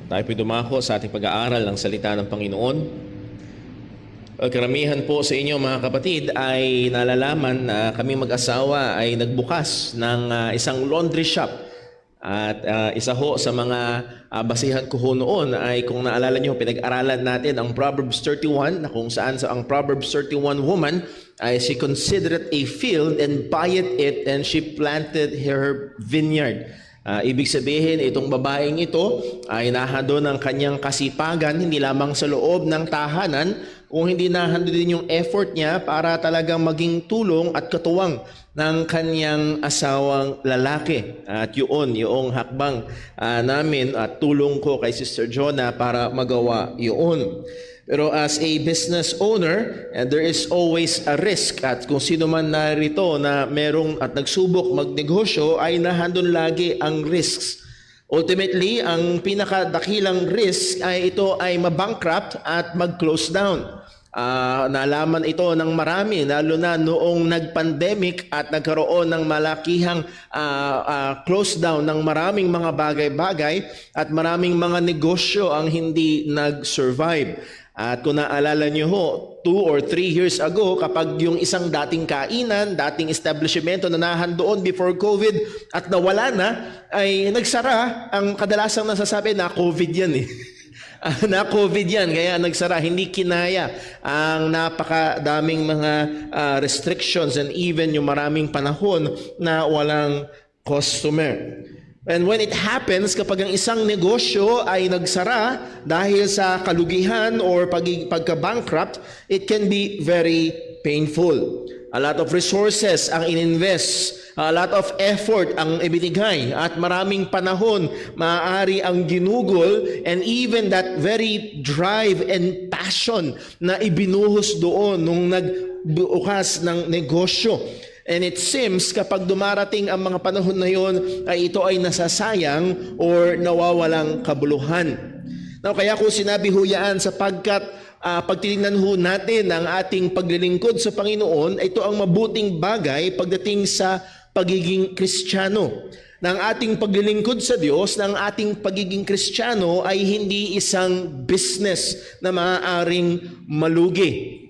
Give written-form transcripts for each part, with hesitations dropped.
Tayo po'y dumako sa ating pag-aaral ng salita ng Panginoon. Karamihan po sa inyo mga kapatid ay nalalaman na kami mag-asawa ay nagbukas ng isang laundry shop. At isa ho sa mga basihan ko ho noon ay kung naalala nyo, pinag-aralan natin ang Proverbs 31 na kung saan ang Proverbs 31 woman ay she considered a field and buyeth it and she planted her vineyard. Ibig sabihin, itong babaeng ito ay nahando ng kanyang kasipagan, hindi lamang sa loob ng tahanan, kung hindi nahando din yung effort niya para talagang maging tulong at katuwang ng kanyang asawang lalaki. At yung hakbang namin at tulong ko kay Sister Jonah para magawa yun. Pero as a business owner, there is always a risk. At kung sino man narito na merong at nagsubok magnegosyo, ay nahandun lagi ang risks. Ultimately, ang pinakadakilang risk ay ito ay mabankrupt at mag-close down. Nalaman ito ng marami, lalo na noong nag-pandemic at nagkaroon ng malakihang close down ng maraming mga bagay-bagay at maraming mga negosyo ang hindi nag-survive. At kung naalala niyo ho, 2 or 3 years ago, kapag yung isang dating kainan, dating establishmento na nahandoon before COVID at nawala na, ay nagsara. Ang kadalasang nasasabi na COVID yan eh. Na COVID yan, kaya nagsara. Hindi kinaya ang napakadaming mga restrictions and even yung maraming panahon na walang customer. And when it happens, kapag ang isang negosyo ay nagsara dahil sa kalugihan or pagka-bankrupt, it can be very painful. A lot of resources ang ininvest, a lot of effort ang ibinigay, at maraming panahon maaari ang ginugol, and even that very drive and passion na ibinuhos doon nung nagbukas ng negosyo. And it seems kapag dumarating ang mga panahon na yon ay ito ay nasasayang or nawawalang kabuluhan. Now, kaya ko sinabi ho yan sapagkat pag tinignan ho natin ang ating paglilingkod sa Panginoon, ito ang mabuting bagay pagdating sa pagiging Kristiyano. Ng ating paglilingkod sa Diyos, ng ating pagiging Kristiyano ay hindi isang business na maaaring malugi.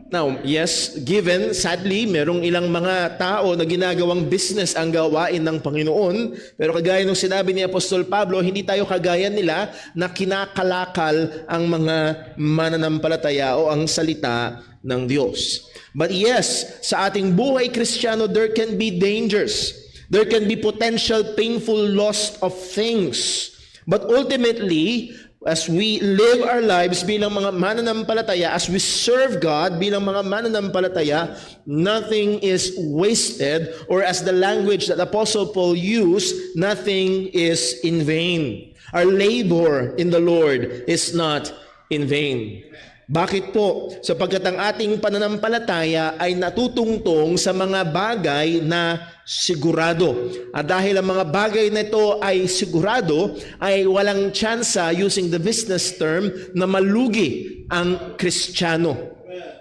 Now, yes, given, sadly, merong ilang mga tao na ginagawang business ang gawain ng Panginoon, pero kagaya ng sinabi ni Apostol Pablo, hindi tayo kagaya nila na kinakalakal ang mga mananampalataya o ang salita ng Diyos. But yes, sa ating buhay Kristiyano, there can be dangers. There can be potential painful loss of things. But ultimately, as we live our lives bilang mga mananampalataya, as we serve God bilang mga mananampalataya, nothing is wasted, or as the language that Apostle Paul used, nothing is in vain. Our labor in the Lord is not in vain. Bakit po? Sapagkat ang ating pananampalataya ay natutungtong sa mga bagay na sigurado. At dahil ang mga bagay na ito ay sigurado, ay walang tsansa, using the business term, na malugi ang Kristiyano.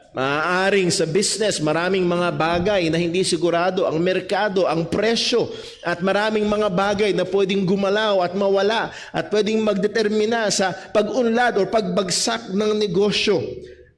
Maaaring sa business, maraming mga bagay na hindi sigurado, ang merkado, ang presyo, at maraming mga bagay na pwedeng gumalaw at mawala at pwedeng magdetermina sa pag-unlad o pagbagsak ng negosyo.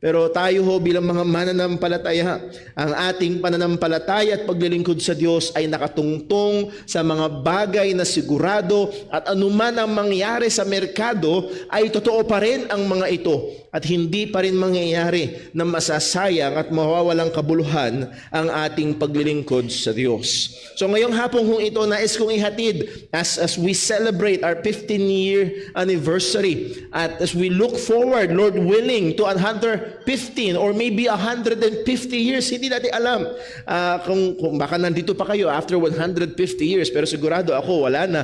Pero tayo ho bilang mga mananampalataya, ang ating pananampalataya at paglilingkod sa Diyos ay nakatungtong sa mga bagay na sigurado, at anuman ang mangyari sa merkado ay totoo pa rin ang mga ito, at hindi pa rin mangyayari na masasayang at mawawalang kabuluhan ang ating paglilingkod sa Diyos. So ngayong hapon kung ito, nais kong ihatid as we celebrate our 15-year anniversary, at as we look forward, Lord willing, to another 15 or maybe 150 years, hindi natin alam kung baka nandito pa kayo after 150 years, pero sigurado ako wala na.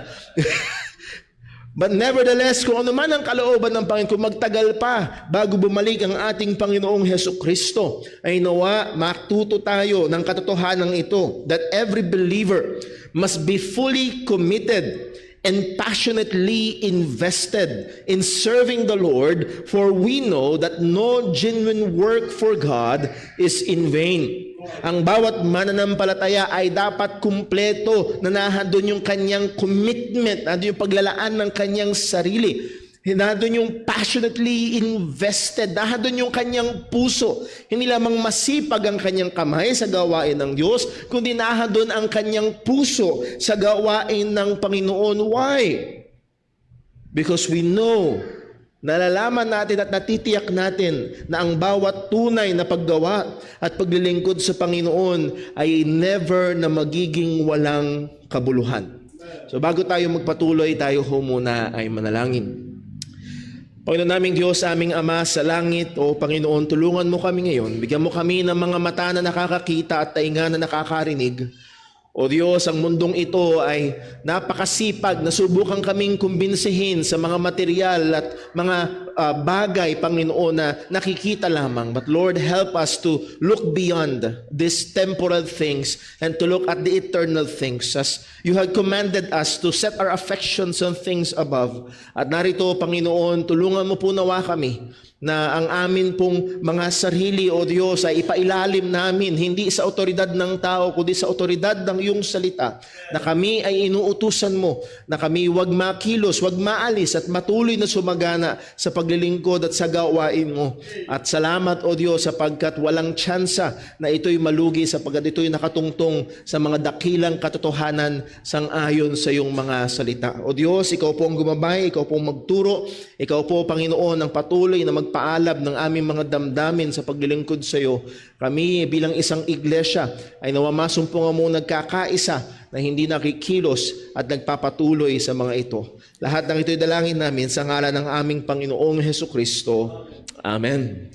But nevertheless, kung ano man ang kalooban ng Panginoon, kung magtagal pa bago bumalik ang ating Panginoong Hesukristo, ay nawa matuto tayo ng katotohanan ito, that every believer must be fully committed and passionately invested in serving the Lord, for we know that no genuine work for God is in vain. Ang bawat mananampalataya ay dapat kumpleto na nahandun yung kanyang commitment, nandun yung paglalaan ng kanyang sarili. Nandun yung passionately invested. Nandun yung kanyang puso. Hindi lamang masipag ang kanyang kamay sa gawain ng Diyos, kundi nandun ang kanyang puso sa gawain ng Panginoon. Why? Because we know, nalalaman natin at natitiyak natin na ang bawat tunay na paggawa at paglilingkod sa Panginoon ay never na magiging walang kabuluhan. So bago tayo magpatuloy, tayo muna ay manalangin. Panginoon naming Diyos, aming Ama sa langit, o Panginoon, tulungan mo kami ngayon. Bigyan mo kami ng mga mata na nakakakita at tainga na nakakarinig. O Diyos, ang mundong ito ay napakasipag na subukan kaming kumbinsihin sa mga material at mga bagay, Panginoon, na nakikita lamang. But Lord, help us to look beyond these temporal things and to look at the eternal things as you have commanded us to set our affections on things above. At narito, Panginoon, tulungan mo po nawa kami na ang amin pong mga sarili, o Diyos, ay ipailalim namin, hindi sa otoridad ng tao, kundi sa otoridad ng iyong salita, na kami ay inuutusan mo, na kami wag makilos, wag maalis, at matuloy na sumagana sa paglilingkod at sa gawain mo. At salamat, o Diyos, sapagkat walang tsansa na ito'y malugi, sapagkat ito'y nakatungtong sa mga dakilang katotohanan sang-ayon sa iyong mga salita. O Diyos, ikaw po ang gumabay, ikaw po ang magturo, ikaw po, Panginoon, ang patuloy na magpaalab ng aming mga damdamin sa paglilingkod sa iyo. Kami bilang isang iglesia ay nawamasumpong mo nagkakaisa na hindi nakikilos at nagpapatuloy sa mga ito. Lahat ng ito'y dalangin namin sa ngalan ng aming Panginoong Hesukristo. Amen.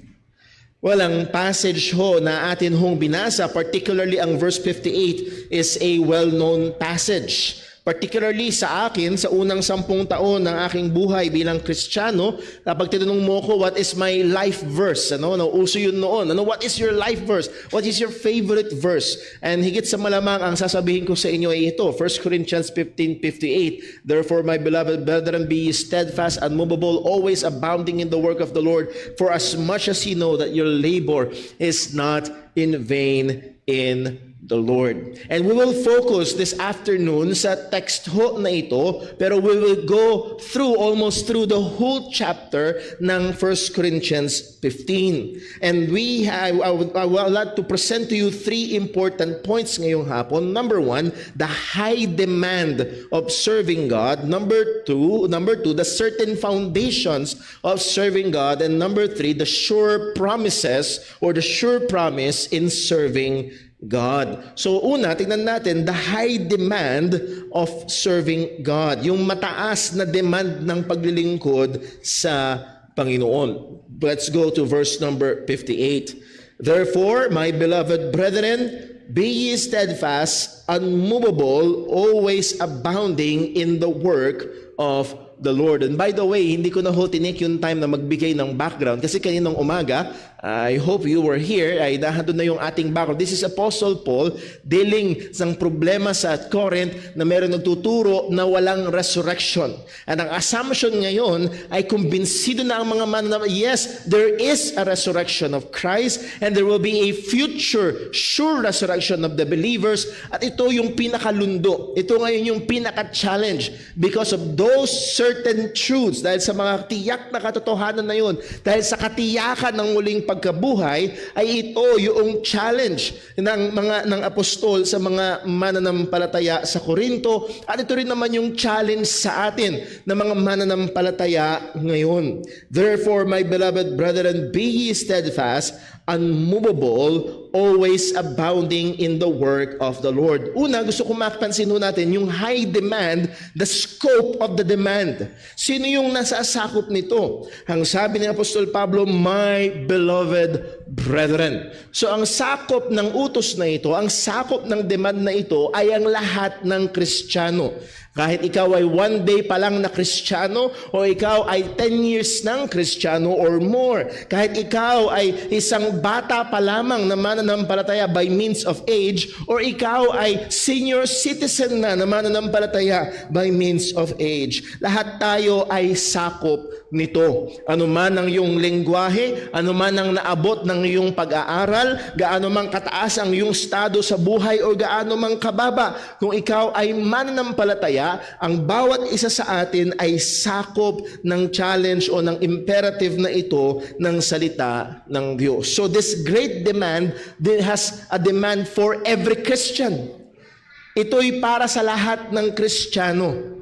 Well, ang passage na atin binasa, particularly ang verse 58, is a well-known passage. Particularly sa akin, sa unang 10 taon ng aking buhay bilang Kristiyano, kapag tinanong mo ko, what is my life verse? Uso yun noon. What is your life verse? What is your favorite verse? And higit sa malamang, ang sasabihin ko sa inyo ay ito, 1 Corinthians 15:58. Therefore, my beloved brethren, be ye steadfast, unmovable, always abounding in the work of the Lord, for as much as ye know that your labor is not in vain in the Lord. And we will focus this afternoon sa text na ito, pero we will go almost through the whole chapter ng 1 Corinthians 15. And I would like to present to you 3 important points ngayong hapon. Number 1, the high demand of serving God. Number two, the certain foundations of serving God. And number 3, the sure promises or the sure promise in serving God. So una, tingnan natin the high demand of serving God. Yung mataas na demand ng paglilingkod sa Panginoon. Let's go to verse number 58. Therefore, my beloved brethren, be ye steadfast, unmovable, always abounding in the work of the Lord. And by the way, hindi ko na tinik yung time na magbigay ng background kasi kaninang umaga, I hope you were here, ay nandun na yung ating background. This is Apostle Paul dealing sa problema sa Corinth na meron nagtuturo na walang resurrection. At ang assumption ngayon ay kumbinsido na ang mga mananam, yes, there is a resurrection of Christ and there will be a future sure resurrection of the believers. At ito yung pinakalundo. Ito ngayon yung pinaka-challenge because of those certain truths, dahil sa mga tiyak na katotohanan na yun, dahil sa katiyakan ng muling pagkabuhay, ay ito yung challenge ng apostol sa mga mananampalataya sa Korinto, at ito rin naman yung challenge sa atin ng mga mananampalataya ngayon. Therefore, my beloved brethren, be ye steadfast, unmovable, always abounding in the work of the Lord. Una, gusto ko mapansin natin yung high demand, the scope of the demand. Sino yung nasasakop nito? Ang sabi ni Apostol Pablo, my beloved brethren. So ang sakop ng utos na ito, ang sakop ng demand na ito ay ang lahat ng Kristiyano. Kahit ikaw ay 1 day pa lang na Kristiyano o ikaw ay 10 years ng Kristiyano or more. Kahit ikaw ay isang bata pa lamang na mananampalataya by means of age or ikaw ay senior citizen na mananampalataya by means of age. Lahat tayo ay sakop nito. Ano man ang iyong lengguwahe, ano man ang naabot ng iyong pag-aaral, gaano man kataas ang iyong estado sa buhay o gaano man kababa, kung ikaw ay mananampalataya, mananampalataya, ang bawat isa sa atin ay sakop ng challenge o ng imperative na ito ng salita ng Diyos. So this great demand has a demand for every Christian. Ito'y para sa lahat ng Kristiyano.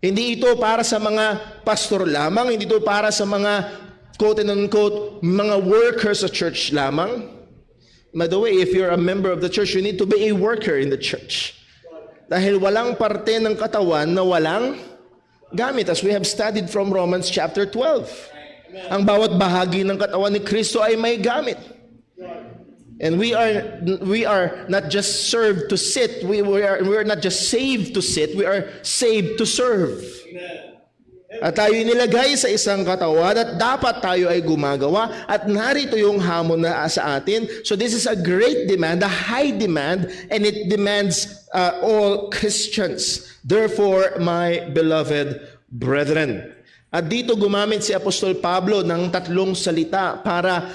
Hindi ito para sa mga pastor lamang, hindi ito para sa mga quote and unquote mga workers sa church lamang. By the way, if you're a member of the church, you need to be a worker in the church. Dahil walang parte ng katawan na walang gamit. As we have studied from Romans chapter 12. Ang bawat bahagi ng katawan ni Kristo ay may gamit. And we are not just served to sit. We are not just saved to sit. We are saved to serve. At tayo nilagay sa isang katawan at dapat tayo ay gumagawa at narito yung hamon na sa atin. So this is a great demand, a high demand, and it demands all Christians. Therefore, my beloved brethren. At dito gumamit si Apostol Pablo ng tatlong salita para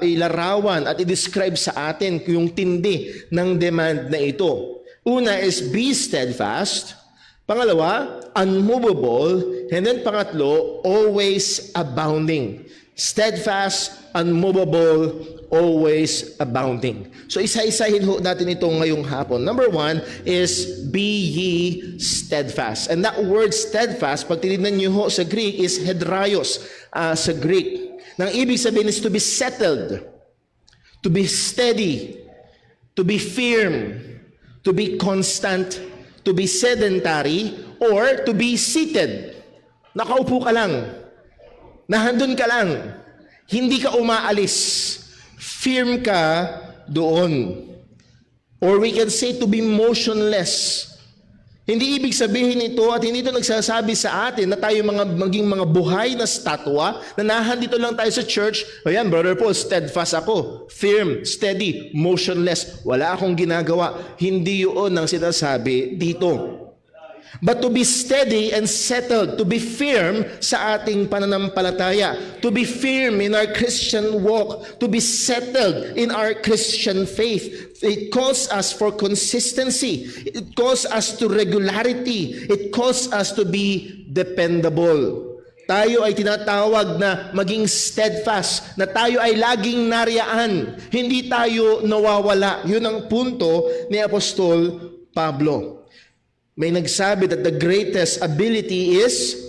ilarawan at i-describe sa atin yung tindi ng demand na ito. Una is be steadfast. Pangalawa, unmovable. And then pangatlo, always abounding. Steadfast, unmovable, always abounding. So isa-isahin natin ito ngayong hapon. Number 1 is be ye steadfast. And that word steadfast, pag tinignan niyo ho sa Greek, is hedraios sa Greek. Nang ibig sabihin is to be settled, to be steady, to be firm, to be constant, to be sedentary, or to be seated. Nakaupo ka lang. Nahandun ka lang. Hindi ka umaalis. Firm ka doon. Or we can say to be motionless. Hindi ibig sabihin ito at hindi ito nagsasabi sa atin na tayo maging mga buhay na statwa na nahandito lang tayo sa church. Ayan, Brother Paul, steadfast ako. Firm, steady, motionless. Wala akong ginagawa. Hindi yun ang sinasabi dito. But to be steady and settled, to be firm sa ating pananampalataya, to be firm in our Christian walk, to be settled in our Christian faith. It calls us for consistency. It calls us to regularity. It calls us to be dependable. Tayo ay tinatawag na maging steadfast, na tayo ay laging nariyaan. Hindi tayo nawawala. Yun ang punto ni Apostol Pablo. May nagsabi that the greatest ability is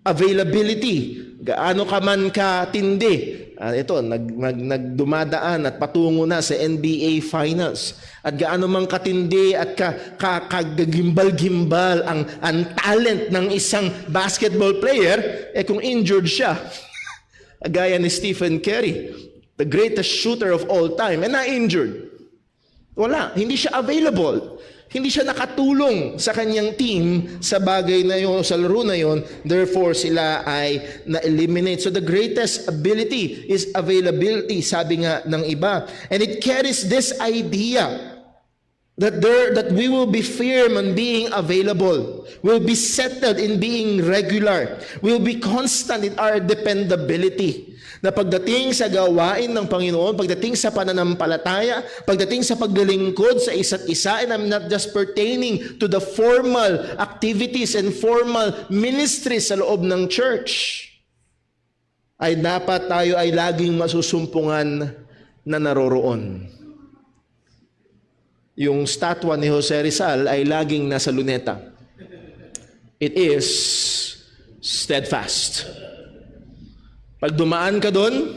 availability. Gaano ka man katindi. Ito, nagdumadaan at patungo na sa NBA Finals. At gaano man katindi at kagagimbal-gimbal ang talent ng isang basketball player, kung injured siya, gaya ni Stephen Curry, the greatest shooter of all time, and na-injured. Wala, hindi siya available. Hindi siya nakatulong sa kanyang team sa bagay na yun, sa laro na yun, therefore sila ay na-eliminate. So the greatest ability is availability, sabi nga ng iba. And it carries this idea that we will be firm on being available, we'll be settled in being regular, we'll be constant in our dependability. Na pagdating sa gawain ng Panginoon, pagdating sa pananampalataya, pagdating sa paglilingkod sa isa't isa, and I'm not just pertaining to the formal activities and formal ministries sa loob ng church, ay dapat tayo ay laging masusumpungan na naroroon. Yung statwa ni Jose Rizal ay laging nasa luneta. It is steadfast. Pag dumaan ka doon,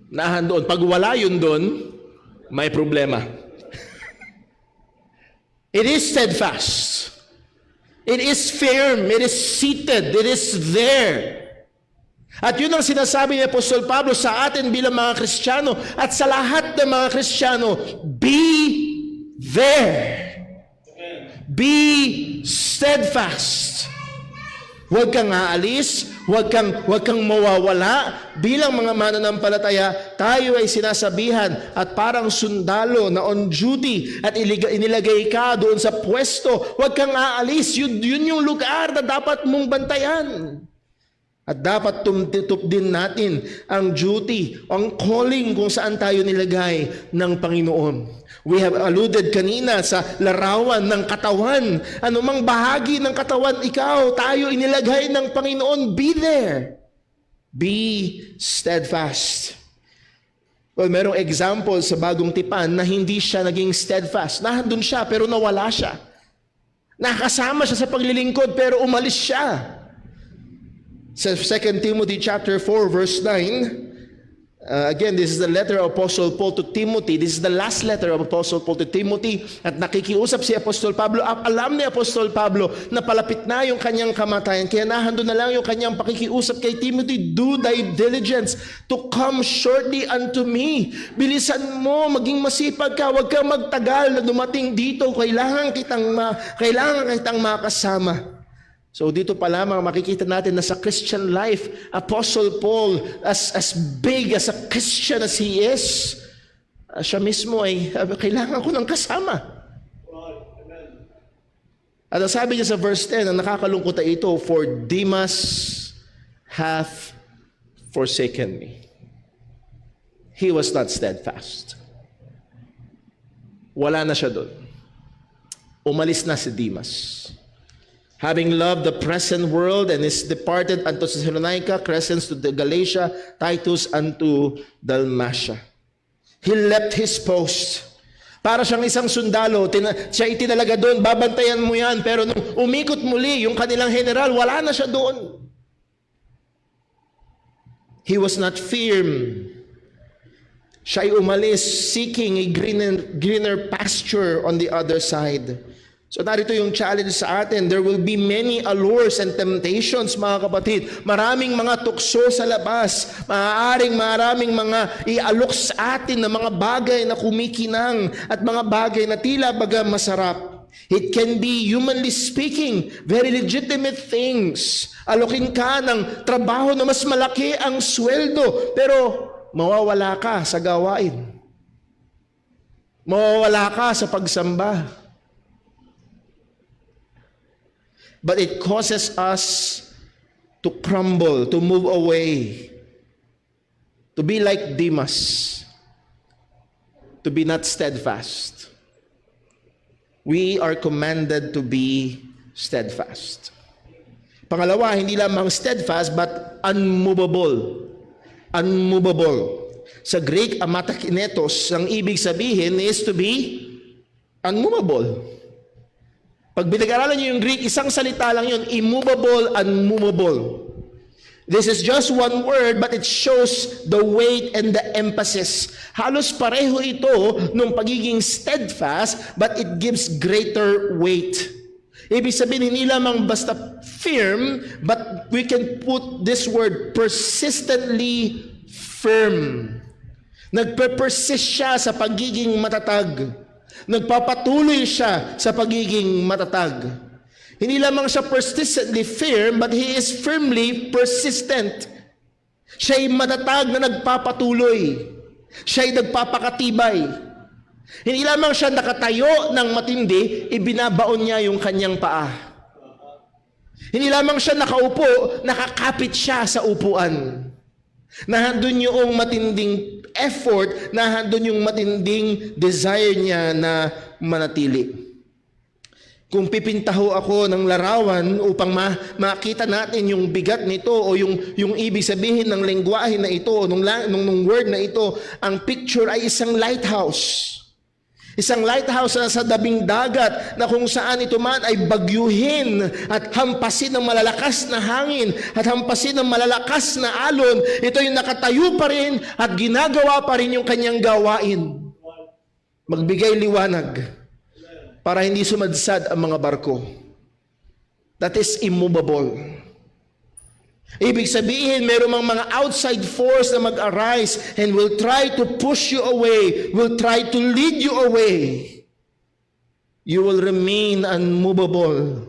nahandoon. Pag wala yun doon, may problema. It is steadfast. It is firm. It is seated. It is there. At yun ang sinasabi ni Apostol Pablo sa atin bilang mga Kristiyano at sa lahat ng mga Kristiyano, be there. Be steadfast. Huwag kang aalis, huwag kang mawawala. Bilang mga mananampalataya, tayo ay sinasabihan at parang sundalo na on duty at inilagay ka doon sa pwesto. Huwag kang aalis. Yun yung lugar na dapat mong bantayan. At dapat tumtitup din natin ang duty, ang calling kung saan tayo nilagay ng Panginoon. We have alluded kanina sa larawan ng katawan. Anumang bahagi ng katawan, tayo inilagay ng Panginoon. Be there. Be steadfast. Well, merong example sa bagong tipan na hindi siya naging steadfast. Nandun siya pero nawala siya. Nakasama siya sa paglilingkod pero umalis siya. Sa 2 Timothy chapter 4 verse 9, again, this is the letter of Apostle Paul to Timothy. This is the last letter of Apostle Paul to Timothy. At nakikiusap si Apostol Pablo. Alam ni Apostol Pablo na palapit na yung kanyang kamatayan. Kaya nahando na lang yung kanyang pakikiusap kay Timothy. Do thy diligence to come shortly unto me. Bilisan mo, maging masipag ka. Huwag kang magtagal na dumating dito. Kailangan kitang makasama. So dito pa lamang makikita natin na sa Christian life, Apostle Paul, as big as a Christian as he is, siya mismo ay kailangan ko ng kasama. At ang sabi niya sa verse 10, ang nakakalungkot na ito, for Demas hath forsaken me. He was not steadfast. Wala na siya doon. Umalis na si Demas. Having loved the present world and is departed unto Thessalonica, Crescens to Galatia, Titus unto Dalmatia. He left his post. Para siyang isang sundalo, siya itinalaga doon, babantayan mo yan. Pero nung umikot muli, yung kanilang general, wala na siya doon. He was not firm. Siya ay umalis, seeking a greener pasture on the other side. So narito yung challenge sa atin. There will be many allures and temptations, mga kapatid. Maraming mga tukso sa labas. Maraming mga ialok sa atin na mga bagay na kumikinang at mga bagay na tila baga masarap. It can be, humanly speaking, very legitimate things. Alokin ka ng trabaho na mas malaki ang sweldo, pero mawawala ka sa gawain. Mawawala ka sa pagsamba. But it causes us to crumble, to move away, to be like Demas, to be not steadfast. We are commanded to be steadfast. Pangalawa, hindi lamang steadfast, but unmovable. Unmovable. Sa Greek, amatakinetos, ang ibig sabihin is to be unmovable. Pag binag-aralan niyo yung Greek, isang salita lang yun, immovable, unmovable. This is just one word, but it shows the weight and the emphasis. Halos pareho ito nung pagiging steadfast, but it gives greater weight. Ibig sabihin, hindi lamang basta firm, but we can put this word persistently firm. Nagpe-persist siya sa pagiging matatag. Nagpapatuloy siya sa pagiging matatag. Hindi lamang siya persistently firm, but he is firmly persistent. Siya'y matatag na nagpapatuloy. Siya'y nagpapakatibay. Hindi lamang siya nakatayo ng matindi, ibinabaon niya yung kanyang paa. Hindi lamang siya nakaupo, nakakapit siya sa upuan. Nahandun yung matinding effort, nahandun yung matinding desire niya na manatili. Kung pipintaho ako ng larawan upang makita natin yung bigat nito o yung ibig sabihin ng lengguwahe na ito, nung word na ito, ang picture ay isang lighthouse. Isang lighthouse na sa dabing dagat na kung saan ito man ay bagyuhin at hampasin ng malalakas na hangin at hampasin ng malalakas na alon, ito yung nakatayo pa rin at ginagawa pa rin yung kanyang gawain. Magbigay liwanag para hindi sumadsad ang mga barko. That is immovable. Ibig sabihin, mayroong mga outside force na mag-arise and will try to push you away, will try to lead you away. You will remain unmovable.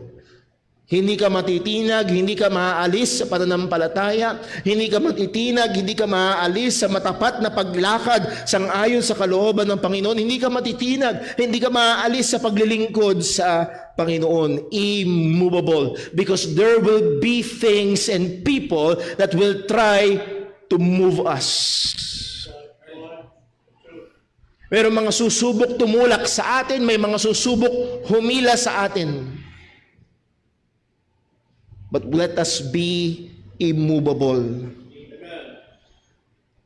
Hindi ka matitinag, hindi ka maaalis sa pananampalataya, hindi ka matitinag, hindi ka maaalis sa matapat na paglakad sang-ayon sa kalooban ng Panginoon, hindi ka matitinag, hindi ka maaalis sa paglilingkod sa Panginoon. Immovable. Because there will be things and people that will try to move us. Pero mga susubok tumulak sa atin, may mga susubok humila sa atin. But let us be immovable.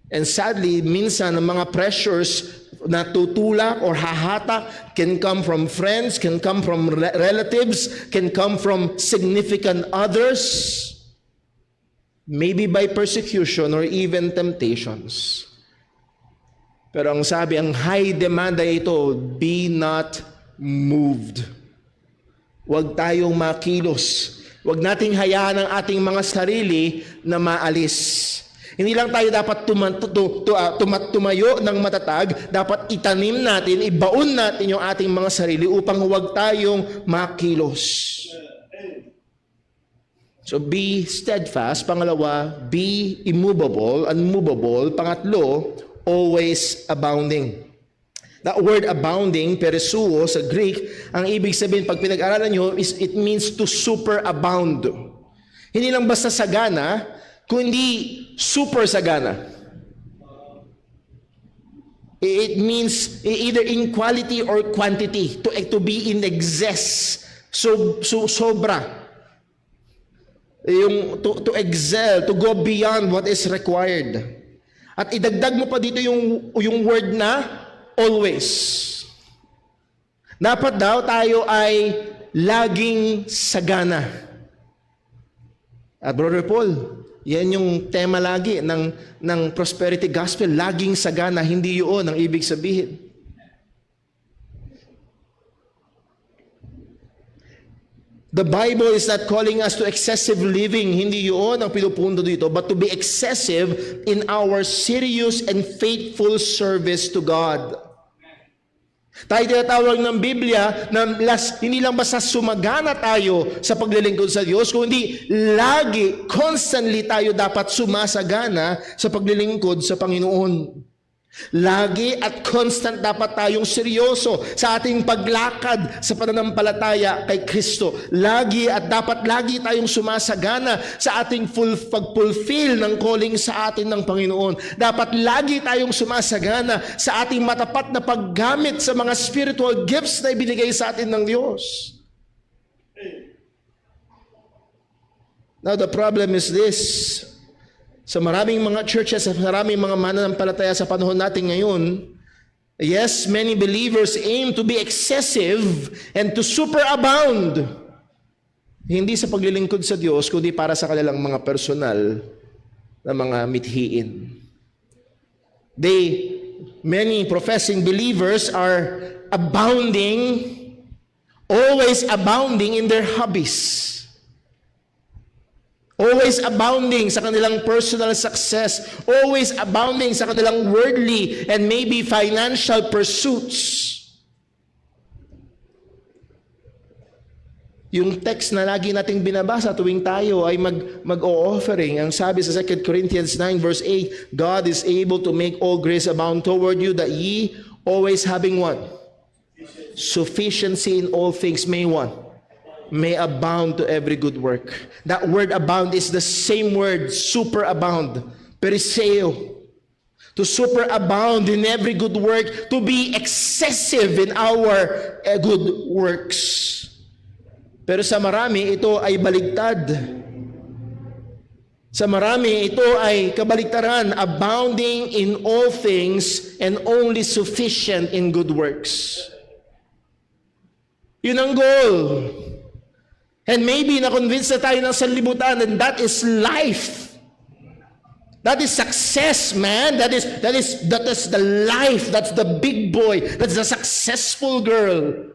And sadly, minsan ang mga pressures na tutulak or hahatak can come from friends, can come from relatives, can come from significant others, maybe by persecution or even temptations. Pero ang sabi, ang high demand ay ito, be not moved. Huwag tayong makilos. Huwag nating hayaan ang ating mga sarili na maalis. Hindi lang tayo dapat tumayo ng matatag, dapat itanim natin, ibaon natin yung ating mga sarili upang huwag tayong makilos. So be steadfast. Pangalawa, be immovable, unmovable. Pangatlo, always abounding. That word abounding, peresuo sa Greek, ang ibig sabihin pag pinag-aralan nyo, it means to superabound. Hindi lang basta sagana, kundi super sagana. It means either in quality or quantity, to be in excess. So sobra. Yung to excel, to go beyond what is required. At idagdag mo pa dito yung word na always. Dapat daw tayo ay laging sagana. At Brother Paul, yan yung tema lagi ng prosperity gospel, laging sagana, hindi yun ang ibig sabihin. The Bible is not calling us to excessive living, hindi yun ang pinupunto dito, but to be excessive in our serious and faithful service to God. Tayo tinatawag ng Biblia na hindi lang basta sumagana tayo sa paglilingkod sa Diyos, kundi lagi, constantly tayo dapat sumasagana sa paglilingkod sa Panginoon. Lagi at constant dapat tayong seryoso sa ating paglakad sa pananampalataya kay Kristo. Lagi at dapat lagi tayong sumasagana sa ating pag-fulfill ng calling sa atin ng Panginoon. Dapat lagi tayong sumasagana sa ating matapat na paggamit sa mga spiritual gifts na ibinigay sa atin ng Diyos. Now the problem is this. Sa maraming mga churches, sa maraming mga mananampalataya sa panahon natin ngayon, yes, many believers aim to be excessive and to superabound. Hindi sa paglilingkod sa Diyos, kundi para sa kanilang mga personal na mga mithiin. Many professing believers are abounding, always abounding in their hobbies. Always abounding sa kanilang personal success. Always abounding sa kanilang worldly and maybe financial pursuits. Yung text na lagi nating binabasa tuwing tayo ay mag-o-offering. Ang sabi sa 2 Corinthians 9 verse 8, God is able to make all grace abound toward you, that ye always having what? Sufficiency in all things may what? May abound to every good work. That word abound is the same word, superabound, periseo. To superabound in every good work, to be excessive in our good works. Pero sa marami, ito ay baligtad. Sa marami, ito ay kabaligtaran, abounding in all things and only sufficient in good works. Yun ang goal. And maybe na-convince na tayo ng sanlibutan, and that is life. That is success, man. That is the life. That's the big boy. That's the successful girl.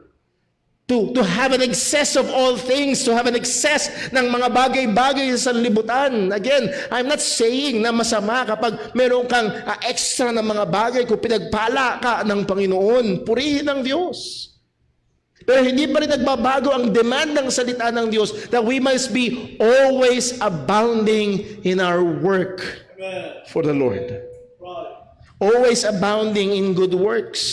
To have an excess of all things, to have an excess ng mga bagay-bagay sa sanlibutan. Again, I'm not saying na masama kapag meron kang extra na mga bagay kung pinagpala ka ng Panginoon. Purihin ang Diyos. Pero hindi pa rin nagbabago ang demand ng salita ng Diyos that we must be always abounding in our work for the Lord. Always abounding in good works.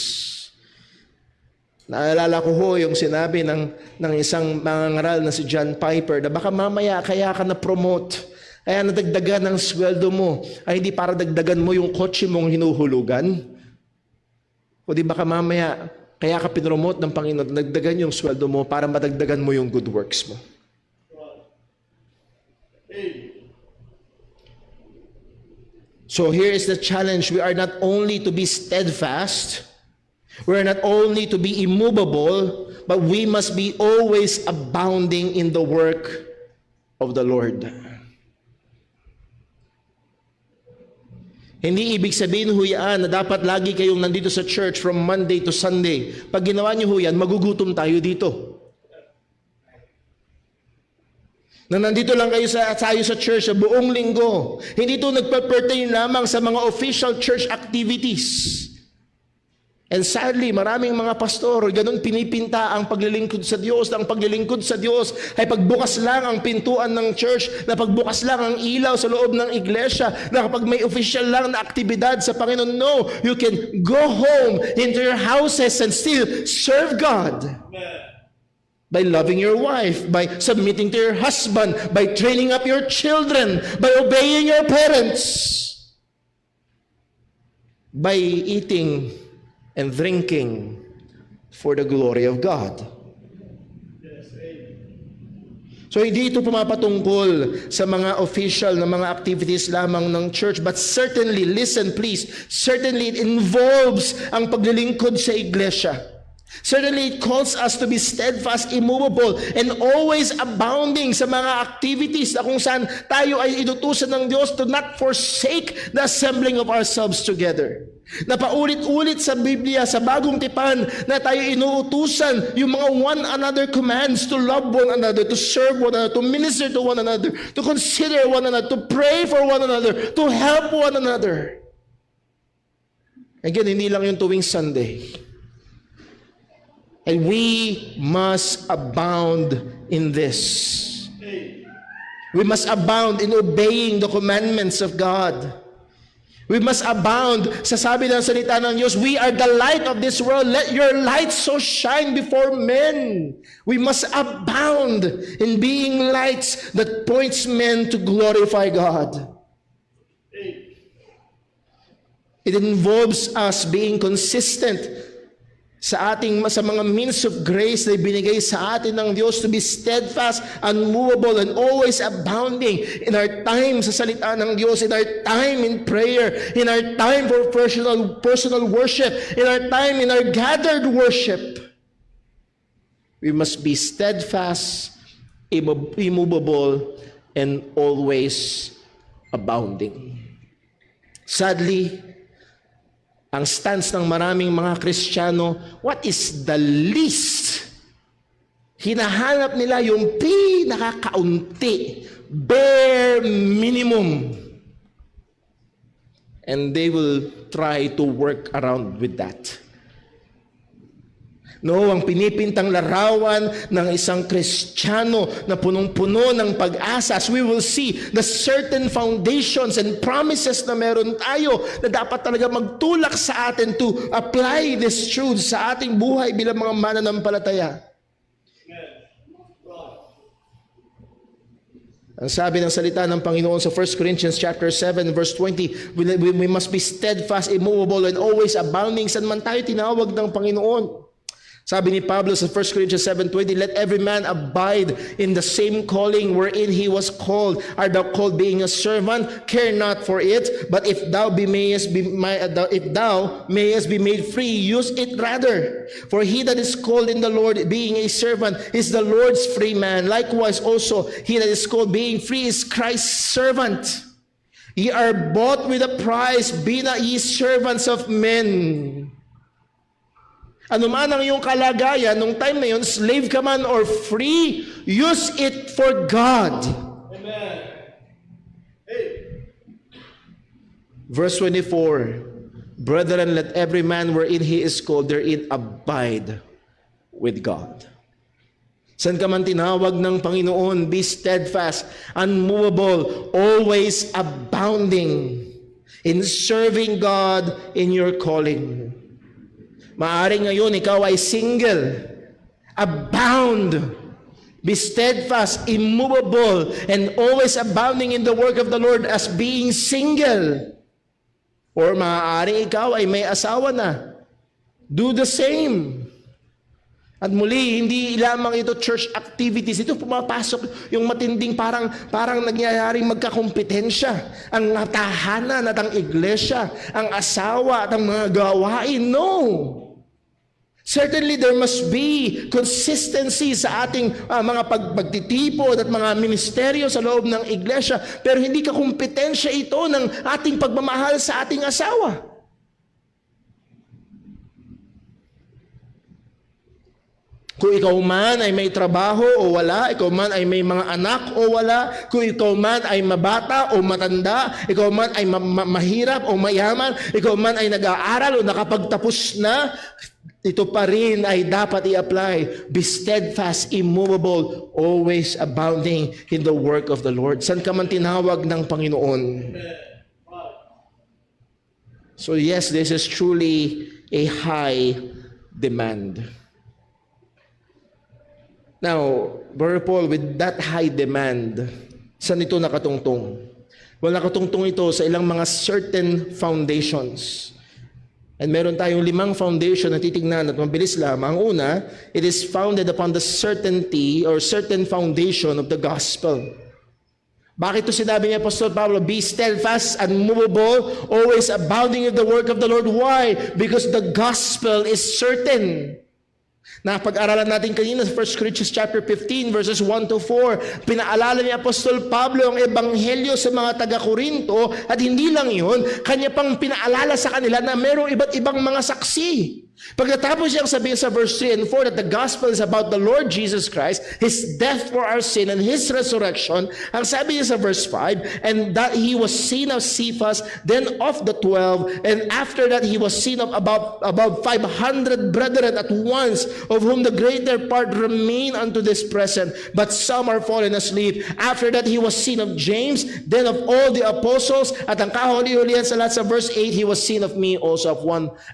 Naalala ko ho yung sinabi ng isang mangangaral na si John Piper na baka mamaya kaya ka na-promote, kaya nadagdagan ng sweldo mo, ay hindi para dagdagan mo yung kotse mong hinuhulugan. O di baka mamaya kaya ka pinromote ng Panginoon, nagdagan yung sweldo mo para madagdagan mo yung good works mo. So here is the challenge. We are not only to be steadfast, we are not only to be immovable, but we must be always abounding in the work of the Lord. Hindi ibig sabihin ho yan na dapat lagi kayong nandito sa church from Monday to Sunday. Pag ginawa niyo ho yan, magugutom tayo dito. Na nandito lang kayo tayo sa church sa buong linggo. Hindi ito nagpa-pertain lamang sa mga official church activities. And sadly, maraming mga pastor, ganun pinipinta ang paglilingkod sa Diyos. Ang paglilingkod sa Diyos ay pagbukas lang ang pintuan ng church, na pagbukas lang ang ilaw sa loob ng iglesia, na kapag may official lang na aktibidad sa Panginoon. No, you can go home into your houses and still serve God. By loving your wife, by submitting to your husband, by training up your children, by obeying your parents, by eating and drinking for the glory of God. So hindi ito pumapatungkol sa mga official na mga activities lamang ng church, but certainly, listen please, certainly it involves ang paglilingkod sa iglesia. Certainly, it calls us to be steadfast, immovable, and always abounding sa mga activities na kung saan tayo ay inutusan ng Diyos to not forsake the assembling of ourselves together. Na paulit-ulit sa Biblia, sa Bagong Tipan, na tayo inuutusan yung mga one another commands to love one another, to serve one another, to minister to one another, to consider one another, to pray for one another, to help one another. Again, hindi lang yung tuwing Sunday. And we must abound in this. We must abound in obeying the commandments of God. We must abound sa sabi ng salita ng Diyos, we are the light of this world. Let your light so shine before men. We must abound in being lights that points men to glorify God. It involves us being consistent sa mga means of grace na binigay sa atin ng Diyos to be steadfast, unmovable, and always abounding in our time sa salita ng Diyos, in our time in prayer, in our time for personal worship, in our time in our gathered worship. We must be steadfast, immovable, and always abounding. Sadly, ang stance ng maraming mga Kristiyano, what is the least? Hinahanap nila yung pinakakaunti, bare minimum. And they will try to work around with that. No, ang pinipintang larawan ng isang Kristiyano na punong-puno ng pag-asa, as we will see the certain foundations and promises na meron tayo na dapat talaga magtulak sa atin to apply this truth sa ating buhay bilang mga mananampalataya. Ang sabi ng salita ng Panginoon sa 1 Corinthians chapter 7 verse 20, we must be steadfast, immovable, and always abounding. Saan man tayo tinawag ng Panginoon? Sabi ni Pablo sa 1 Corinthians 7:20, let every man abide in the same calling wherein he was called. Art thou called being a servant? Care not for it, but if thou mayest be made free, use it rather. For he that is called in the Lord being a servant is the Lord's free man. Likewise also he that is called being free is Christ's servant. Ye are bought with a price, be not ye servants of men. Ano man ang iyong kalagayan, nung time na yun, slave ka man or free, use it for God. Amen. Hey. Verse 24, brethren, let every man wherein he is called therein abide. with God. Saan ka man tinawag ng Panginoon, be steadfast, unmovable, always abounding in serving God in your calling. Maaring ngayon ikaw ay single, abound, be steadfast, immovable, and always abounding in the work of the Lord as being single. Or maaaring ikaw ay may asawa na. Do the same. At muli, hindi lamang ito church activities. Ito pumapasok yung matinding parang nangyayaring magkakompetensya. Ang tahanan at ang iglesia, ang asawa at ang mga gawain. No! Certainly, there must be consistency sa ating mga pagtitipon at mga ministeryo sa loob ng iglesia. Pero hindi ka kompetensya ito ng ating pagmamahal sa ating asawa. Kung ikaw man ay may trabaho o wala, ikaw man ay may mga anak o wala, kung ikaw man ay mabata o matanda, ikaw man ay mahirap o mayaman, ikaw man ay nag-aaral o nakapagtapos na, ito pa rin ay dapat i-apply. Be steadfast, immovable, always abounding in the work of the Lord. San ka man tinawag ng Panginoon? So yes, this is truly a high demand. Now, Brother Paul, with that high demand, saan ito nakatungtong? Well, nakatungtong ito sa ilang mga certain foundations. And meron tayong 5 foundation na titignan at mabilis lamang. Ang una, it is founded upon the certainty or certain foundation of the gospel. Bakit ito sinabi ni Apostol Pablo? Be steadfast, unmovable, always abounding in the work of the Lord. Why? Because the gospel is certain. Napag-aralan natin kanina sa 1 Corinthians chapter 15 verses 1 to 4. Pinaalala ni Apostol Pablo ang ebanghelyo sa mga taga-Korinto at hindi lang yun, kanya pang pinaalala sa kanila na mayroong iba't ibang mga saksi. Pagkatapos niyang sabihin sa verse 3 and 4 that the gospel is about the Lord Jesus Christ, His death for our sin and His resurrection, ang sabi niya sa verse 5, and that He was seen of Cephas, then of the 12, and after that He was seen of about 500 brethren at once, of whom the greater part remain unto this present, but some are fallen asleep. After that He was seen of James, then of all the apostles, at ang kahuli-hulihan sa lahat sa verse 8, He was seen of me also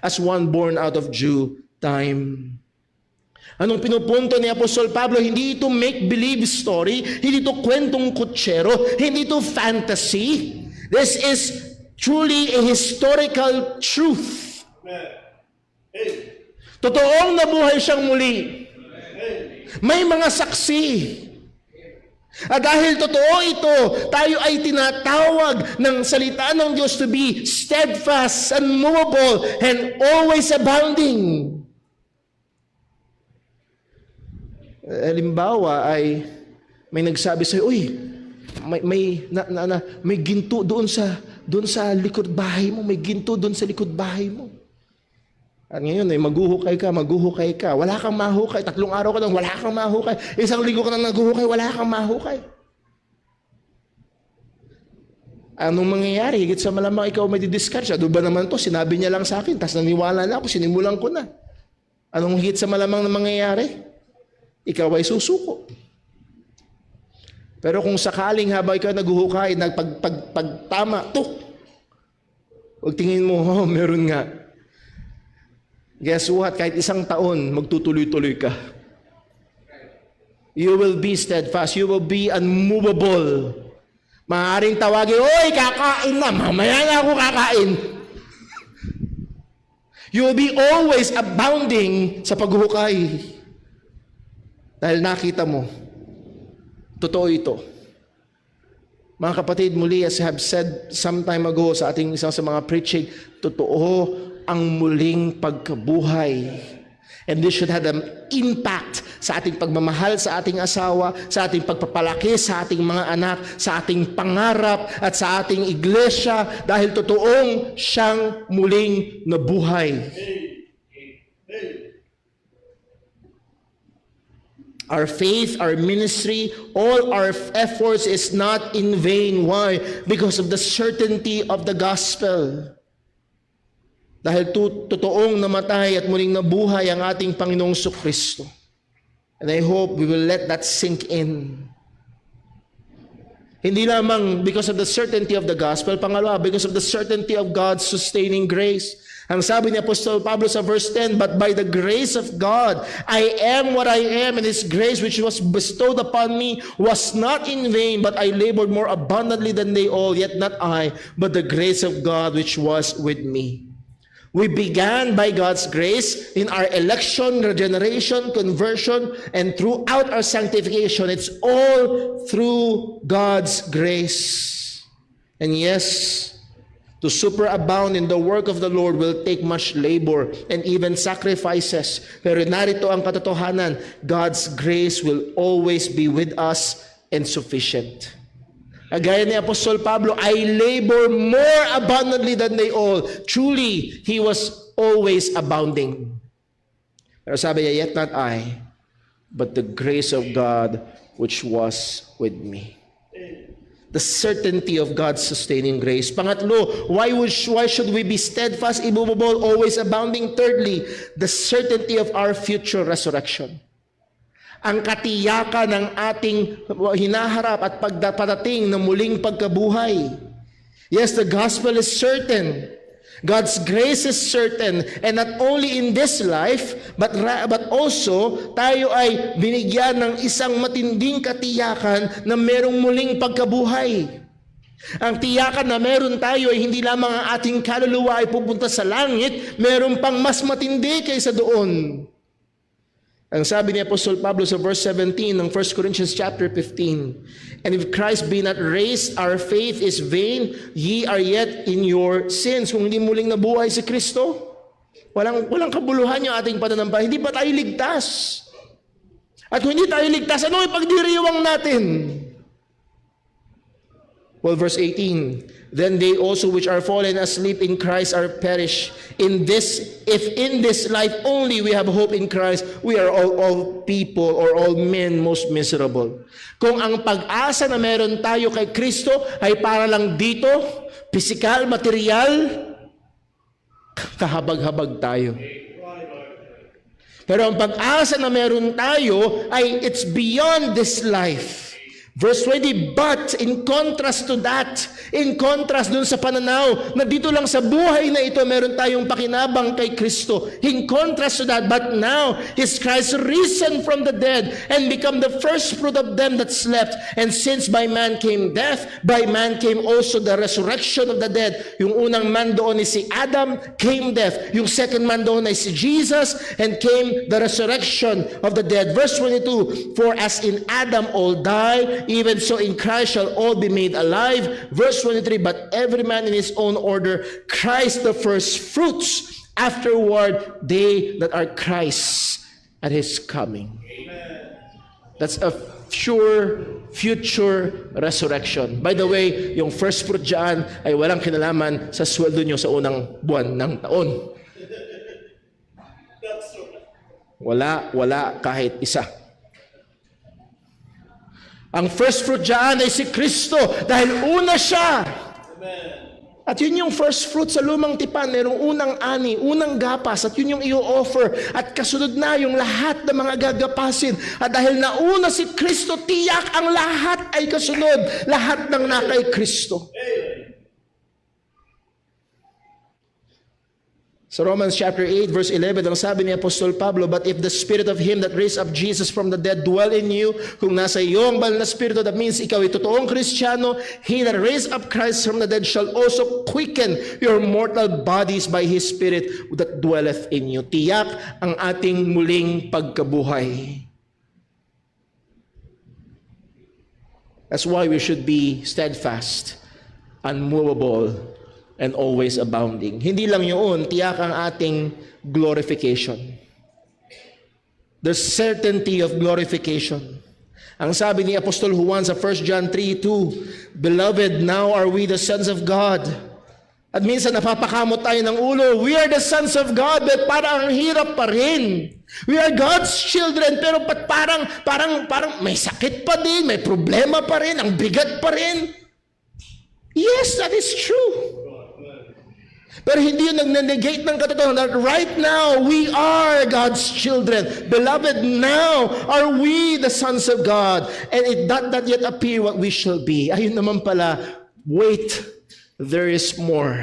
as one born out of due time. Anong pinupunto ni Apostol Pablo? Hindi ito make-believe story, hindi ito kwentong kutsero, hindi ito fantasy. This is truly a historical truth. Totoong nabuhay siyang muli. May mga saksi. At dahil totoo ito, tayo ay tinatawag ng salita ng Diyos to be steadfast, unmovable, and always abounding. Halimbawa ay may nagsabi sa'yo, uy, may ginto doon sa likod bahay mo, may ginto doon sa likod bahay mo. At ngayon ay maghuhukay ka, wala kang mahukay. 3 araw ka nang wala kang mahukay. 1 linggo ka nang naghuhukay, wala kang mahukay. Anong mangyayari? Higit sa malamang ikaw may didiscard. Ano ba naman to? Sinabi niya lang sa akin, tapos naniwala na ako, sinimulan ko na. Anong higit sa malamang na mangyayari? Ikaw ay susuko. Pero kung sakaling habang ikaw naghuhukay, pagtama, huwag tingin mo, meron nga. Guess what? Kahit 1 taon, magtutuloy-tuloy ka. You will be steadfast. You will be unmovable. Maaaring tawagin, oy, kakain na. Mamaya na ako kakain. You will be always abounding sa paghuhukay. Dahil nakita mo, totoo ito. Mga kapatid, muli, as I have said some time ago sa ating isang sa mga preaching, totoo ang muling pagkabuhay. And this should have an impact sa ating pagmamahal sa ating asawa, sa ating pagpapalaki sa ating mga anak, sa ating pangarap at sa ating iglesia dahil totoong siyang muling nabuhay. Our faith, our ministry, all our efforts is not in vain. Why? Because of the certainty of the gospel. Dahil totoong namatay at muling nabuhay ang ating Panginoong Kristo. And I hope we will let that sink in. Hindi lamang because of the certainty of the gospel, pangalawa, because of the certainty of God's sustaining grace. Ang sabi ni Apostol Pablo sa verse 10, "But by the grace of God, I am what I am, and His grace which was bestowed upon me was not in vain, but I labored more abundantly than they all, yet not I, but the grace of God which was with me." We began by God's grace in our election, regeneration, conversion, and throughout our sanctification. It's all through God's grace. And yes, to superabound in the work of the Lord will take much labor and even sacrifices. Pero narito ang katotohanan, God's grace will always be with us and sufficient. Gaya ni Apostol Pablo, "I labor more abundantly than they all." Truly, he was always abounding. Pero sabi niya, "Yet not I, but the grace of God which was with me." The certainty of God's sustaining grace. Pangatlo, why should we be steadfast, immovable, always abounding? Thirdly, the certainty of our future resurrection. Ang katiyakan ng ating hinaharap at pagdaparating ng muling pagkabuhay. Yes, the gospel is certain. God's grace is certain. And not only in this life, but also tayo ay binigyan ng isang matinding katiyakan na merong muling pagkabuhay. Ang tiyakan na meron tayo ay hindi lamang ang ating kaluluwa ay pupunta sa langit, meron pang mas matindi kaysa doon. Ang sabi ni Apostol Pablo sa verse 17 ng 1 Corinthians chapter 15, "And if Christ be not raised, our faith is vain, ye are yet in your sins." Kung hindi muling nabuhay si Kristo, walang kabuluhan yung ating pananampalataya. Hindi pa tayo ligtas. At kung hindi tayo ligtas, ano ipagdiriwang natin? Well, verse 18, "Then they also which are fallen asleep in Christ are perished. If in this life only we have hope in Christ, we are all people or all men most miserable." Kung ang pag-asa na meron tayo kay Kristo ay para lang dito, physical, material, kahabag-habag tayo. Pero ang pag-asa na meron tayo ay it's beyond this life. Verse 20, "But in contrast to that," in contrast dun sa pananaw na dito lang sa buhay na ito meron tayong pakinabang kay Kristo. In contrast to that, "But now is Christ risen from the dead and become the first fruit of them that slept. And since by man came death, by man came also the resurrection of the dead." Yung unang man doon is si Adam, came death. Yung second man doon ay si Jesus, and came the resurrection of the dead. Verse 22, "For as in Adam all die, even so in Christ shall all be made alive." Verse 23, "But every man in his own order, Christ the first fruits, afterward they that are Christ at his coming." Amen. That's a sure future resurrection. By the way, yung first fruit dyan ay walang kinalaman sa sweldo nyo sa unang buwan ng taon. Wala kahit isa. Ang first fruit dyan ay si Kristo dahil una siya. Amen. At yun yung first fruit sa lumang tipan. Merong unang ani, unang gapas, at yun yung i-offer. At kasunod na yung lahat ng mga gagapasin. At dahil nauna si Kristo, tiyak ang lahat ay kasunod. Lahat ng nakay Kristo. Sa Romans chapter 8 verse 11, ang sabi ni Apostol Pablo, "But if the spirit of him that raised up Jesus from the dead dwell in you," kung nasa iyo ang banal na spirito, that means ikaw ay totoong Kristiyano, "he that raised up Christ from the dead shall also quicken your mortal bodies by his spirit that dwelleth in you." Tiyak ang ating muling pagkabuhay. That's why we should be steadfast, unmovable, and always abounding. Hindi lang yun, tiyak ang ating glorification. The certainty of glorification. Ang sabi ni Apostol Juan sa 1 John 3:2, "Beloved, now are we the sons of God." At minsan napapakamot tayo ng ulo, we are the sons of God, but parang ang hirap pa rin. We are God's children, pero parang may sakit pa din, may problema pa rin, ang bigat pa rin. Yes, that is true. Pero hindi yun nag-negate ng katotohanan that right now, we are God's children. Beloved, now are we the sons of God. And it does not yet appear what we shall be. Ayun naman pala, wait, there is more.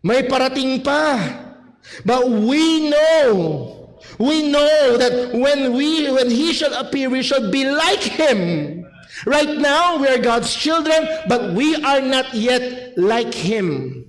May parating pa. But we know that when He shall appear, we shall be like Him. Right now, we are God's children, but we are not yet like Him.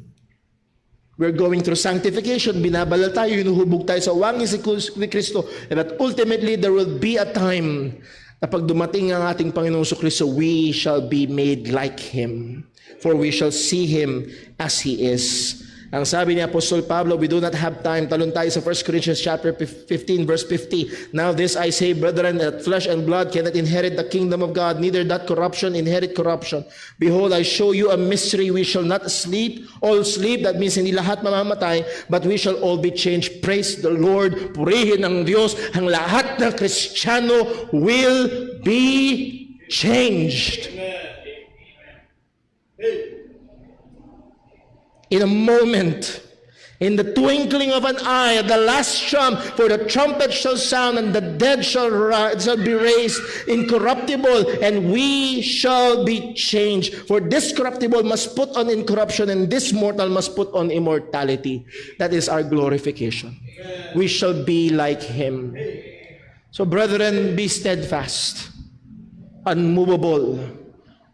We're going through sanctification. Binabalal tayo, hinuhubog tayo sa wangis ni Kristo. And that ultimately, there will be a time na pag dumating ang ating Panginoong Kristo, we shall be made like Him. For we shall see Him as He is. Ang sabi ni Apostol Pablo, we do not have time. Talon tayo sa 1 Corinthians chapter 15, verse 50. Now this I say, brethren, that flesh and blood cannot inherit the kingdom of God, neither that corruption inherit corruption. Behold, I show you a mystery. We shall not all sleep. That means hindi lahat mamamatay, but we shall all be changed. Praise the Lord. Purihin ang Diyos. Ang lahat ng Kristiyano will be changed. In a moment, in the twinkling of an eye, at the last trump, for the trumpet shall sound, and the dead shall be raised incorruptible, and we shall be changed. For this corruptible must put on incorruption, and this mortal must put on immortality. That is our glorification. We shall be like Him. So, brethren, be steadfast, unmovable,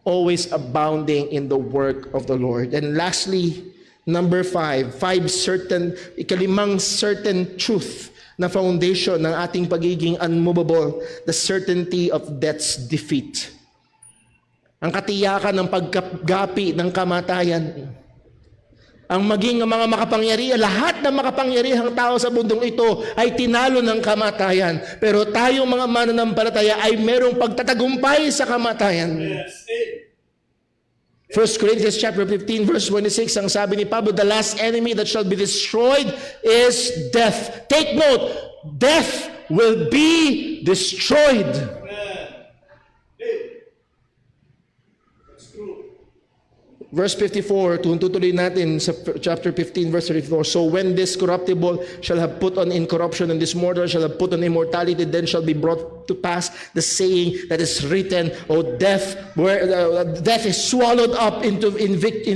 always abounding in the work of the Lord. And lastly, number 5, ikalimang certain truth na foundation ng ating pagiging unmovable, the certainty of death's defeat. Ang katiyakan ng paggapi ng kamatayan. Ang maging mga makapangyarihan, lahat ng makapangyarihang tao sa mundong ito ay tinalo ng kamatayan. Pero tayong mga mananampalataya ay merong pagtatagumpay sa kamatayan. Yes. 1 Corinthians chapter 15 verse 26, ang sabi ni Pablo, the last enemy that shall be destroyed is death. Take note, death will be destroyed. Verse 54, tutuloy natin sa chapter 15, verse 34. So when this corruptible shall have put on incorruption, and this mortal shall have put on immortality, then shall be brought to pass the saying that is written, O death, where death is swallowed up in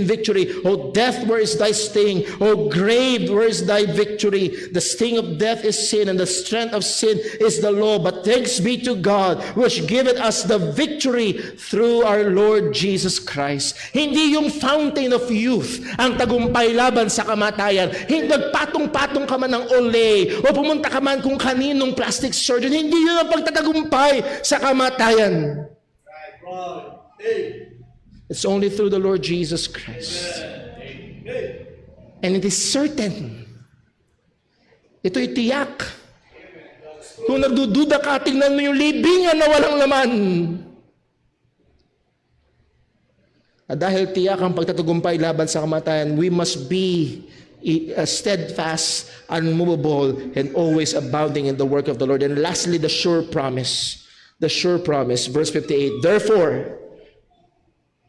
victory. O death, where is thy sting? O grave, where is thy victory? The sting of death is sin, and the strength of sin is the law. But thanks be to God, which giveth us the victory through our Lord Jesus Christ. Hindi yung fountain of youth ang tagumpay laban sa kamatayan. Hindi nagpatong-patong ka man ng Olay o pumunta ka man kung kaninong plastic surgeon. Hindi yun ang pagtatagumpay sa kamatayan. It's only through the Lord Jesus Christ. And it is certain. Ito'y tiyak. Kung nagdududa ka, tingnan mo yung libingan na walang laman. At dahil tiyak ang pagtatagumpay laban sa kamatayan, we must be steadfast, unmovable, and always abounding in the work of the Lord. And lastly, the sure promise, verse 58. Therefore,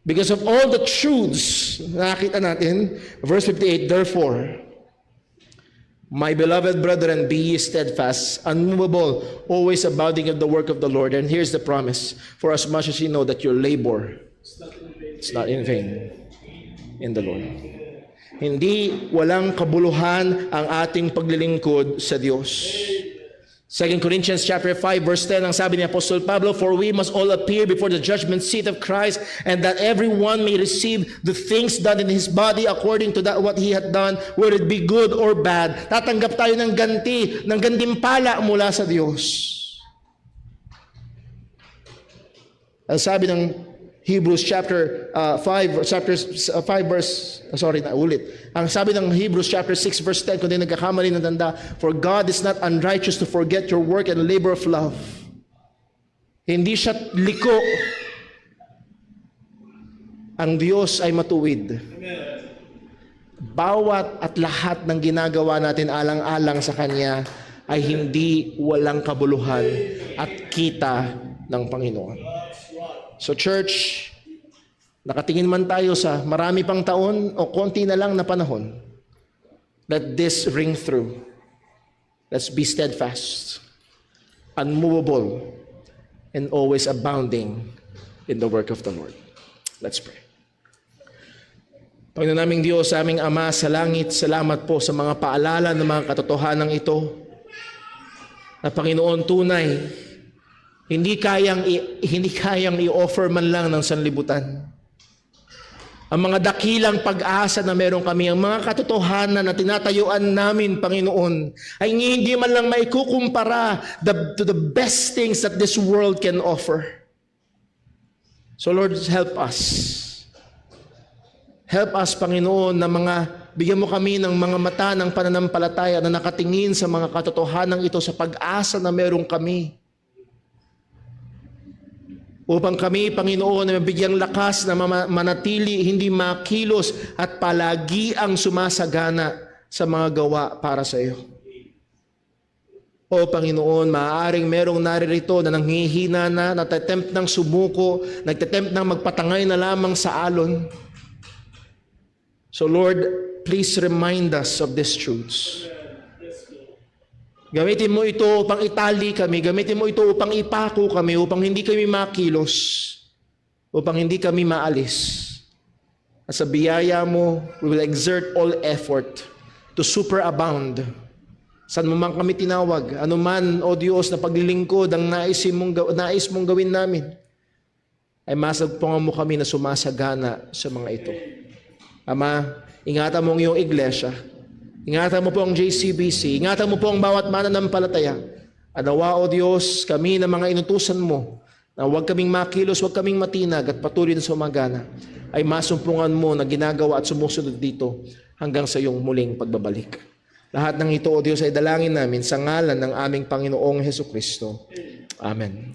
because of all the truths na nakita natin, verse 58, therefore, my beloved brethren, be ye steadfast, unmovable, always abounding in the work of the Lord. And here's the promise, for as much as you know that your labor, it's not in vain in the Lord. Hindi walang kabuluhan ang ating paglilingkod sa Diyos. 2 Corinthians chapter 5 verse 10, ang sabi ni Apostol Pablo, for we must all appear before the judgment seat of Christ, and that everyone may receive the things done in his body according to that what he had done, whether it be good or bad. Tatanggap tayo ng gantimpala mula sa Diyos. Ang sabi ng Hebrews chapter 5 verse, ang sabi ng Hebrews chapter 6 verse 10, kung di nagkakamali ng tanda, for God is not unrighteous to forget your work and labor of love. Hindi siya liko. Ang Diyos ay matuwid. Bawat at lahat ng ginagawa natin alang-alang sa Kanya ay hindi walang kabuluhan at kita ng Panginoon. So church, Nakatingin man tayo sa marami pang taon o konti na lang na panahon, let this ring through. Let's be steadfast, unmovable, and always abounding in the work of the Lord. Let's pray. Panginoon naming Diyos, aming Ama sa langit, salamat po sa mga paalala ng mga katotohanan ito na Panginoon tunay, hindi kayang i-offer man lang ng sanlibutan. Ang mga dakilang pag-asa na meron kami, ang mga katotohanan na tinatayuan namin, Panginoon, ay hindi man lang maikukumpara to the best things that this world can offer. So Lord, help us. Help us, Panginoon, na bigyan mo kami ng mga mata ng pananampalataya na nakatingin sa mga katotohanan ito sa pag-asa na meron kami. Upang kami, Panginoon, na mabigyang lakas na manatili, hindi makilos at palagi ang sumasagana sa mga gawa para sa iyo. O Panginoon, maaaring merong naririto na nanghihina na, natatempt ng sumuko, nagtatempt ng magpatangay na lamang sa alon. So Lord, please remind us of these truths. Gamitin mo ito upang itali kami. Gamitin mo ito upang ipako kami, upang hindi kami makilos, upang hindi kami maalis. At sa biyaya mo, we will exert all effort to superabound. Saan mo man kami tinawag, ano man, O Diyos, na paglilingkod ang nais mong gawin namin, ay masagpungan mo kami na sumasagana sa mga ito. Ama, ingatan mo ang iyong iglesia. Ingatan mo po ang JCBC. Ingatan mo po ang bawat mananampalataya. Anawa, O Diyos, kami na mga inutusan mo, na huwag kaming makilos, huwag kaming matinag at patuloy na sumagana, ay masumpungan mo na ginagawa at sumusunod dito hanggang sa iyong muling pagbabalik. Lahat ng ito, O Diyos, ay dalangin namin sa ngalan ng aming Panginoong Hesukristo. Amen.